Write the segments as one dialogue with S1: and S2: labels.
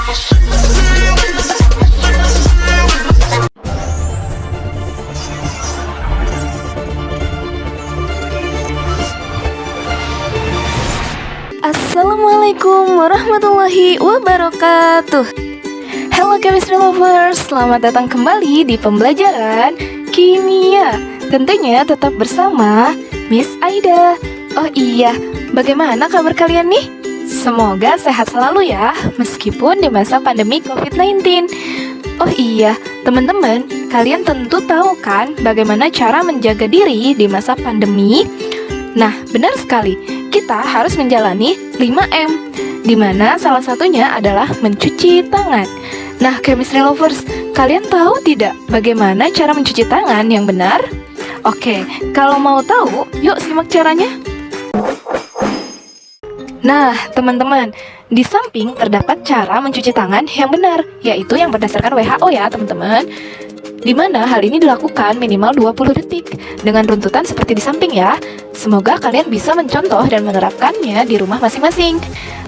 S1: Assalamualaikum warahmatullahi wabarakatuh. Halo chemistry lovers, selamat datang kembali di pembelajaran kimia. Tentunya tetap bersama Miss Aida. Oh iya, bagaimana kabar kalian nih? Semoga sehat selalu ya, meskipun di masa pandemi COVID-19. Oh iya, teman-teman, kalian tentu tahu kan bagaimana cara menjaga diri di masa pandemi? Nah, benar sekali, kita harus menjalani 5M, di mana salah satunya adalah mencuci tangan. Nah, chemistry lovers, kalian tahu tidak bagaimana cara mencuci tangan yang benar? Oke, kalau mau tahu, yuk simak caranya. Nah, teman-teman, di samping terdapat cara mencuci tangan yang benar, yaitu yang berdasarkan WHO ya, teman-teman. Di mana hal ini dilakukan minimal 20 detik dengan runtutan seperti di samping ya. Semoga kalian bisa mencontoh dan menerapkannya di rumah masing-masing.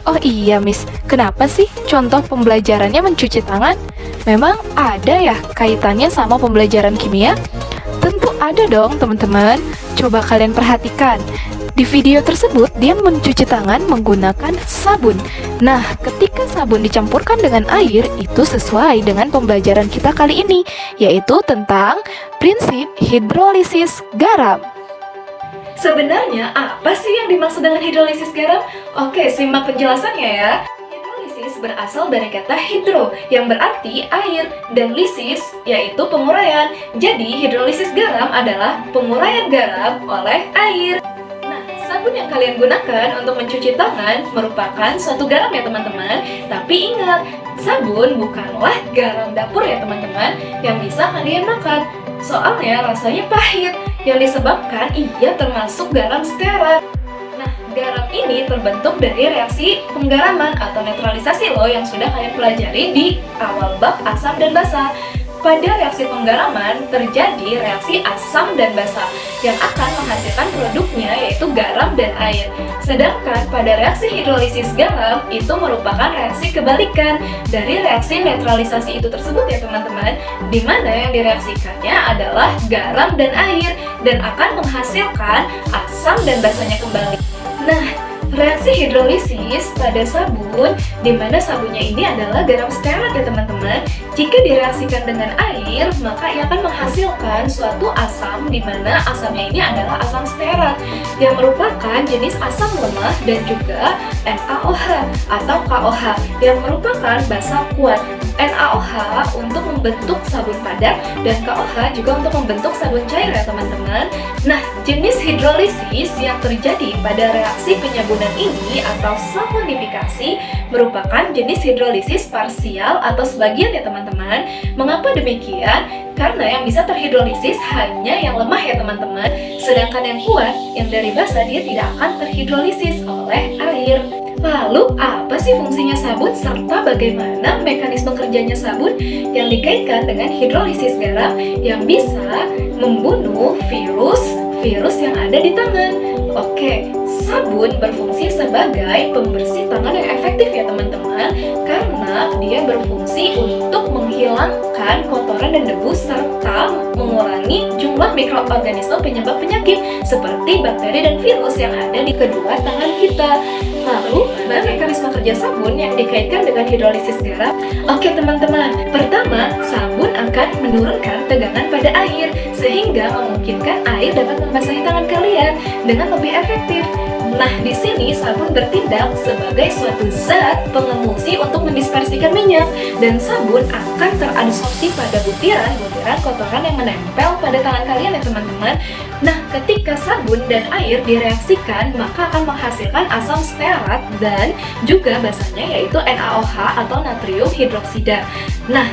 S1: Oh iya Miss, kenapa sih contoh pembelajarannya mencuci tangan? Memang ada ya kaitannya sama pembelajaran kimia? Tentu ada dong teman-teman. Coba kalian perhatikan. Di video tersebut, dia mencuci tangan menggunakan sabun. Nah, ketika sabun dicampurkan dengan air, itu sesuai dengan pembelajaran kita kali ini, yaitu tentang prinsip hidrolisis garam. Sebenarnya, apa sih yang dimaksud dengan hidrolisis garam? Oke, simak penjelasannya ya. Hidrolisis berasal dari kata hidro, yang berarti air, dan lisis, yaitu penguraian. Jadi, hidrolisis garam adalah penguraian garam oleh air. Sabun yang kalian gunakan untuk mencuci tangan merupakan suatu garam ya teman-teman. Tapi ingat, sabun bukanlah garam dapur ya teman-teman yang bisa kalian makan. Soalnya rasanya pahit yang disebabkan ia termasuk garam stearat. Nah, garam ini terbentuk dari reaksi penggaraman atau netralisasi loh yang sudah kalian pelajari di awal bab asam dan basa. Pada reaksi penggaraman terjadi reaksi asam dan basa yang akan menghasilkan produknya yaitu garam dan air. Sedangkan pada reaksi hidrolisis garam itu merupakan reaksi kebalikan dari reaksi netralisasi itu tersebut ya teman-teman, di mana yang direaksikannya adalah garam dan air dan akan menghasilkan asam dan basanya kembali. Nah, reaksi hidrolisis pada sabun, di mana sabunnya ini adalah garam stearat ya teman-teman. Jika direaksikan dengan air, maka ia akan menghasilkan suatu asam, di mana asamnya ini adalah asam stearat yang merupakan jenis asam lemah dan juga NaOH atau KOH yang merupakan basa kuat. NaOH untuk membentuk sabun padat dan KOH juga untuk membentuk sabun cair ya teman-teman. Nah, jenis hidrolisis yang terjadi pada reaksi penyabunan ini atau saponifikasi merupakan jenis hidrolisis parsial atau sebagian ya teman-teman. Mengapa demikian? Karena yang bisa terhidrolisis hanya yang lemah ya teman-teman. Sedangkan yang kuat, yang dari basa, dia tidak akan terhidrolisis oleh air. Lalu, apa sih fungsinya sabun serta bagaimana mekanisme kerjanya sabun yang dikaitkan dengan hidrolisis garam yang bisa membunuh virus yang ada di tangan? Oke, sabun berfungsi sebagai pembersih tangan yang efektif ya teman-teman, karena dia berfungsi untuk menghilangkan kotoran dan debu serta mengurangi jumlah mikroorganisme penyebab penyakit seperti bakteri dan virus yang ada di kedua tangan kita. Lalu, bagaimana mekanisme kerja sabun yang dikaitkan dengan hidrolisis garam? Oke teman-teman, pertama, sabun akan menurunkan tegangan pada air sehingga memungkinkan air dapat membasahi tangan kalian dengan lebih efektif. Nah, di sini sabun bertindak sebagai suatu zat pengemulsi untuk mendispersikan minyak dan sabun akan teradsorpsi pada butiran-butiran kotoran yang menempel pada tangan kalian ya teman-teman. Nah, ketika sabun dan air direaksikan, maka akan menghasilkan asam stearat dan juga basanya yaitu NaOH atau natrium hidroksida. Nah,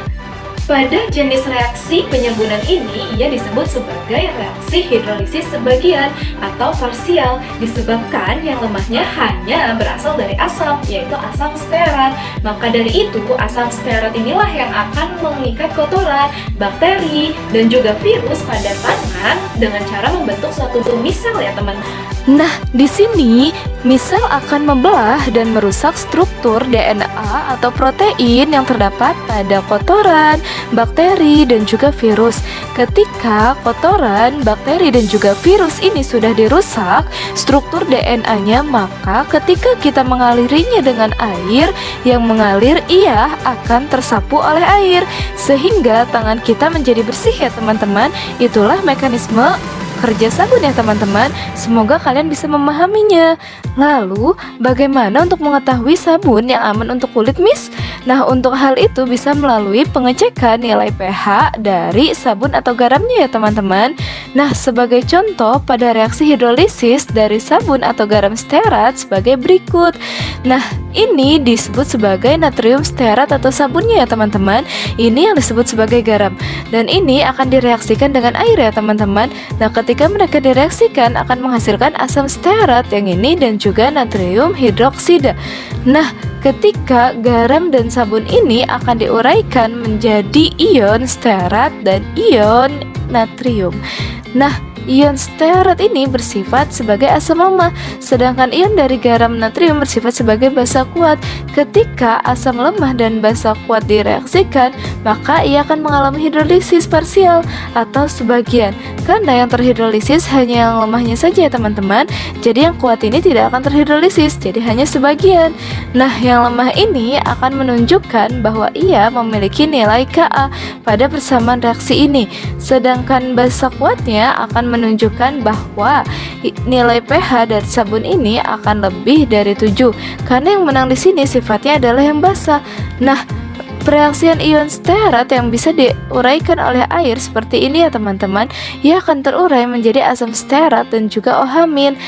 S1: pada jenis reaksi penyabunan ini, ia disebut sebagai reaksi hidrolisis sebagian atau parsial, disebabkan yang lemahnya hanya berasal dari asam, yaitu asam stearat. Maka dari itu, asam stearat inilah yang akan mengikat kotoran, bakteri, dan juga virus pada tangan dengan cara membentuk suatu tumis sel ya teman. Nah, di sini misal akan membelah dan merusak struktur DNA atau protein yang terdapat pada kotoran, bakteri, dan juga virus. Ketika kotoran, bakteri, dan juga virus ini sudah dirusak struktur DNA-nya, maka ketika kita mengalirinya dengan air, yang mengalir ia akan tersapu oleh air sehingga tangan kita menjadi bersih ya teman-teman. Itulah mekanisme kerja sabun ya teman-teman. Semoga kalian bisa memahaminya. Lalu, bagaimana untuk mengetahui sabun yang aman untuk kulit, Miss? Nah, untuk hal itu bisa melalui pengecekan nilai pH dari sabun atau garamnya ya teman-teman. Nah, sebagai contoh pada reaksi hidrolisis dari sabun atau garam stearat sebagai berikut. Nah, ini disebut sebagai natrium stearat atau sabunnya ya teman-teman. Ini yang disebut sebagai garam. Dan ini akan direaksikan dengan air ya teman-teman. Nah, ketika mereka direaksikan akan menghasilkan asam stearat yang ini dan juga natrium hidroksida. Nah, ketika garam dan sabun ini akan diuraikan menjadi ion stearat dan ion natrium. Nah, ion stearat ini bersifat sebagai asam lemah, sedangkan ion dari garam natrium bersifat sebagai basa kuat. Ketika asam lemah dan basa kuat direaksikan, maka ia akan mengalami hidrolisis parsial atau sebagian. Karena yang terhidrolisis hanya yang lemahnya saja teman-teman. Jadi yang kuat ini tidak akan terhidrolisis, jadi hanya sebagian. Nah, yang lemah ini akan menunjukkan bahwa ia memiliki nilai Ka pada persamaan reaksi ini. Sedangkan basa kuatnya akan menunjukkan bahwa nilai pH dari sabun ini akan lebih dari 7 karena yang menang di sini sifatnya adalah yang basah. Nah, reaksian ion stearat yang bisa diuraikan oleh air seperti ini ya teman-teman, ia akan terurai menjadi asam stearat dan juga OH-.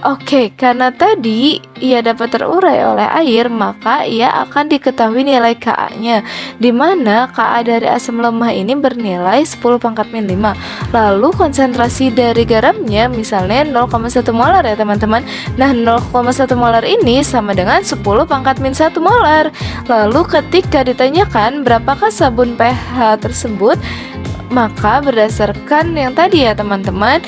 S1: Oke, karena tadi ia dapat terurai oleh air, maka ia akan diketahui nilai Ka-nya, di mana Ka dari asam lemah ini bernilai 10 pangkat min 5. Lalu konsentrasi dari garamnya misalnya 0,1 molar ya teman-teman. Nah, 0,1 molar ini sama dengan 10 pangkat min 1 molar. Lalu ketika ditanyakan berapakah sabun pH tersebut, maka berdasarkan yang tadi ya teman-teman,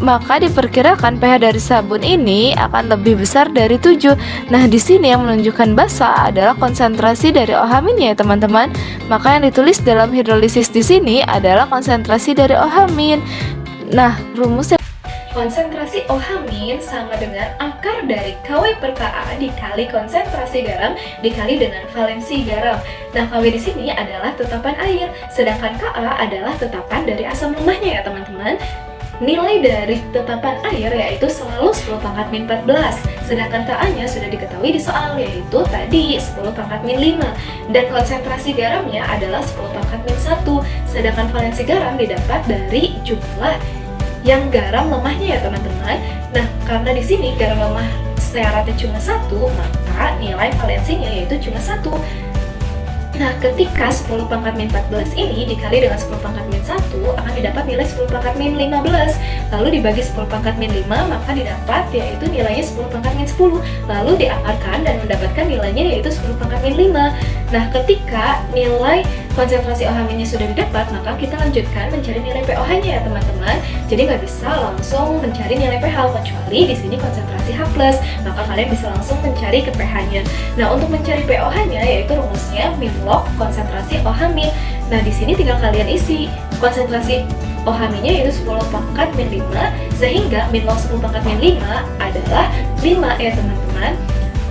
S1: maka diperkirakan pH dari sabun ini akan lebih besar dari 7. Nah, di sini yang menunjukkan basa adalah konsentrasi dari OH- ya teman-teman. Maka yang ditulis dalam hidrolisis di sini adalah konsentrasi dari OH-. Nah, rumusnya konsentrasi OH- sama dengan akar dari Kw per Ka dikali konsentrasi garam dikali dengan valensi garam. Nah, Kw di sini adalah tetapan air, sedangkan Ka adalah tetapan dari asam lemahnya ya teman-teman. Nilai dari tetapan air yaitu selalu 10 pangkat min 14, sedangkan Ka-nya sudah diketahui di soal, yaitu tadi 10 pangkat min 5, dan konsentrasi garamnya adalah 10 pangkat min 1, sedangkan valensi garam didapat dari jumlah yang garam lemahnya ya teman-teman. Nah, karena di sini garam lemah stearatnya cuma 1, maka nilai valensinya yaitu cuma 1. Nah, ketika 10 pangkat min 14 ini dikali dengan 10 pangkat min 1 akan didapat nilai 10 pangkat min 15. Lalu dibagi 10 pangkat min 5 maka didapat yaitu nilainya 10 pangkat min 10. Lalu diakarkan dan mendapatkan nilainya yaitu 10 pangkat min 5. Nah, ketika nilai konsentrasi OH-nya sudah didapat, maka kita lanjutkan mencari nilai pOH-nya ya teman-teman. Jadi nggak bisa langsung mencari nilai pH, kecuali di sini konsentrasi H+, maka kalian bisa langsung mencari ke pH-nya. Nah, untuk mencari pOH-nya yaitu rumusnya min log konsentrasi OH-. Nah, di sini tinggal kalian isi konsentrasi OH-nya yaitu 10 pangkat min 5, sehingga min log 10 pangkat min 5 adalah 5 ya teman-teman.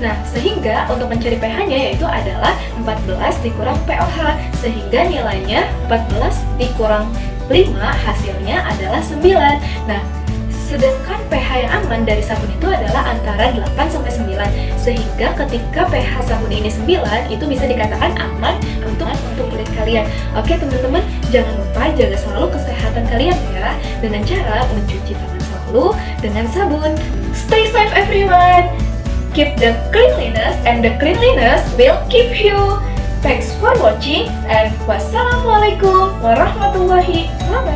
S1: Nah, sehingga untuk mencari pH-nya yaitu adalah 14 dikurang pOH, sehingga nilainya 14 dikurang 5 hasilnya adalah 9. Nah, sedangkan pH yang aman dari sabun itu adalah antara 8 sampai 9. Sehingga ketika pH sabun ini 9, itu bisa dikatakan aman untuk kulit kalian. Oke teman-teman, jangan lupa jaga selalu kesehatan kalian ya, dengan cara mencuci tangan selalu dengan sabun. Stay safe everyone! Keep the cleanliness and the cleanliness will keep you. Thanks for watching and wassalamualaikum warahmatullahi wabarakatuh.